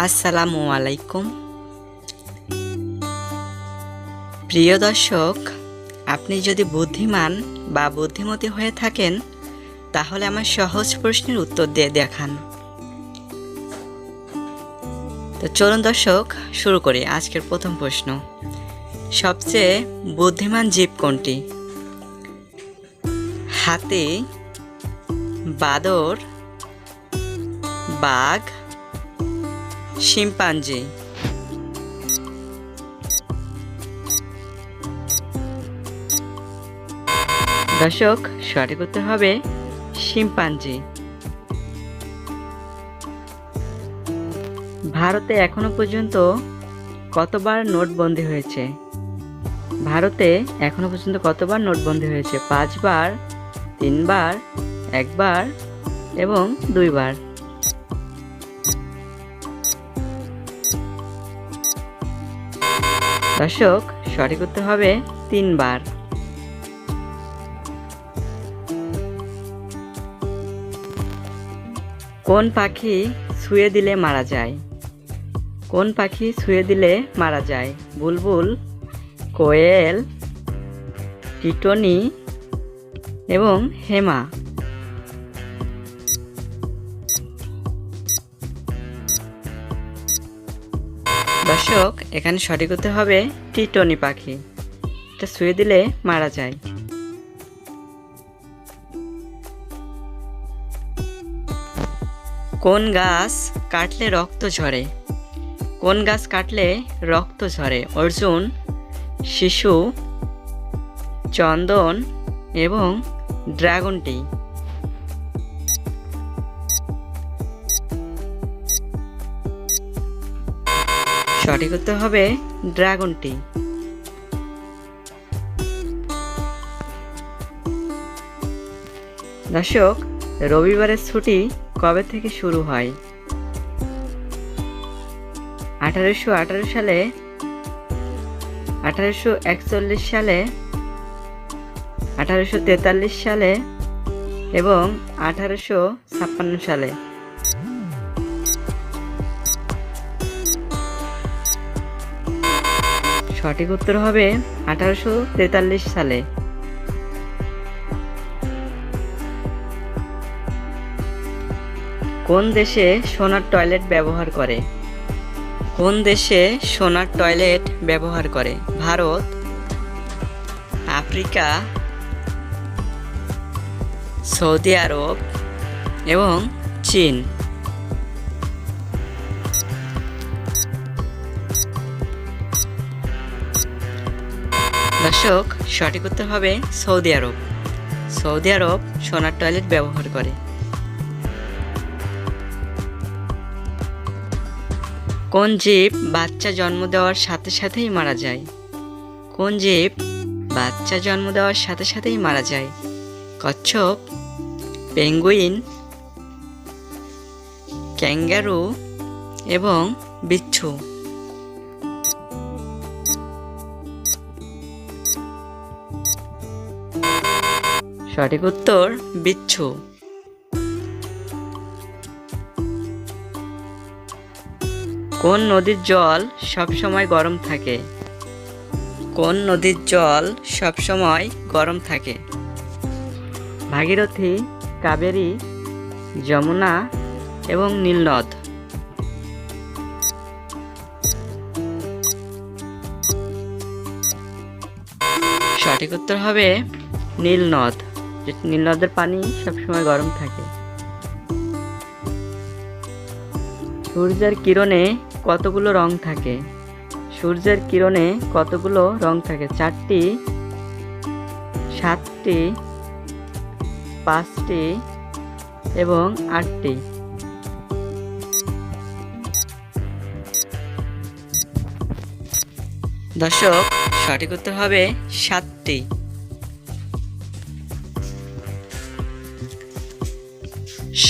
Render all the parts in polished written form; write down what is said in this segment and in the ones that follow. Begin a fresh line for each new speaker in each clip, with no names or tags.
আসসালামু আলাইকুম। প্রিয় দর্শক, আপনি যদি বুদ্ধিমান বা বুদ্ধিমতী হয়ে থাকেন তাহলে আমার সহজ প্রশ্নের উত্তর দিয়ে দেখান। তো চলুন দর্শক, শুরু করি আজকের প্রথম প্রশ্ন। সবচেয়ে বুদ্ধিমান জীব কোনটি? হাতি, বাদর, বাঘ, শিম্পাঞ্জি। দর্শক, সঠিক উত্তর হবে শিম্পাঞ্জি। ভারতে এখনো পর্যন্ত কতবার নোটবন্দি হয়েছে? ভারতে এখনো পর্যন্ত কতবার নোটবন্দি হয়েছে? 5 বার, 3 বার, 1 বার এবং 2 বার। দর্শক, সঠিক উত্তর হবে 3 বার। কোন পাখি ছুঁয়ে দিলে মারা যায়? কোন পাখি ছুঁয়ে দিলে মারা যায়? বুলবুল, কোয়েল, টিটনি এবং হেমা। দর্শক, এখানে সঠিক উত্তর হবে টিটনি পাখি। এটা ছুঁয়ে দিলে মারা যায়। কোন গাছ কাটলে রক্ত ঝরে? কোন গাছ কাটলে রক্ত ঝরে? অর্জুন, শিশু, চন্দন এবং ড্রাগন টি। সঠিক উত্তর হবে ড্রাগন টি। দর্শক, রবিবারের ছুটি কবে থেকে শুরু হয়? 1818 সালে, 1841 সালে, 1843 সালে এবং 1856 সালে। সঠিক উত্তর হবে 1843 সালে। কোন দেশে সোনার টয়লেট ব্যবহার করে? কোন দেশে সোনার টয়লেট ব্যবহার করে? ভারত, আফ্রিকা, সৌদি আরব এবং চীন। দর্শক, সঠিক উত্তর হবে সৌদি আরব। সৌদি আরব সোনার টয়লেট ব্যবহার করে। কোন জীব বাচ্চা জন্ম দেওয়ার সাথে সাথেই মারা যায়? কোন জীব বাচ্চা জন্ম দেওয়ার সাথে সাথেই মারা যায়? কচ্ছপ, পেঙ্গুইন, ক্যাঙ্গারু এবং বিচ্ছু। সঠিক উত্তর বিচ্ছু। কোন নদীর জল সবসময় গরম থাকে? কোন নদীর জল সবসময় গরম থাকে? ভাগীরথী, কাবেরী, যমুনা এবং নীলনদ। সঠিক উত্তর হবে নীলনদ। নীলনদের পানি সবসময় গরম থাকে। সূর্যের কিরণে কতগুলো রং থাকে? সূর্যের কিরণে কতগুলো রং থাকে? 4টি, 7টি, 5টি এবং 8টি। দর্শক, সঠিক উত্তর হবে 7টি।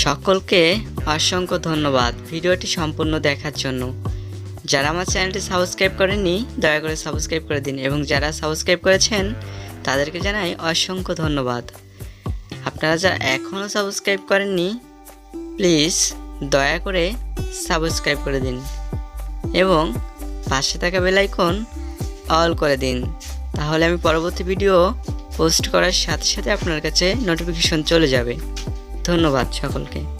সকলকে অসংখ্য ধন্যবাদ ভিডিওটি সম্পূর্ণ দেখার জন্য। যারা আমার চ্যানেলটি সাবস্ক্রাইব করেননি দয়া করে সাবস্ক্রাইব করে দিন, এবং যারা সাবস্ক্রাইব করেছেন তাদেরকে জানাই অসংখ্য ধন্যবাদ। আপনারা যারা এখনও সাবস্ক্রাইব করেননি প্লিজ দয়া করে সাবস্ক্রাইব করে দিন। এবং পাশে থাকা বেল আইকন অল করে দিন। তাহলে আমি পরবর্তী ভিডিও পোস্ট করার সাথে সাথে আপনার কাছে নোটিফিকেশন চলে যাবে। ধন্যবাদ সকলকে।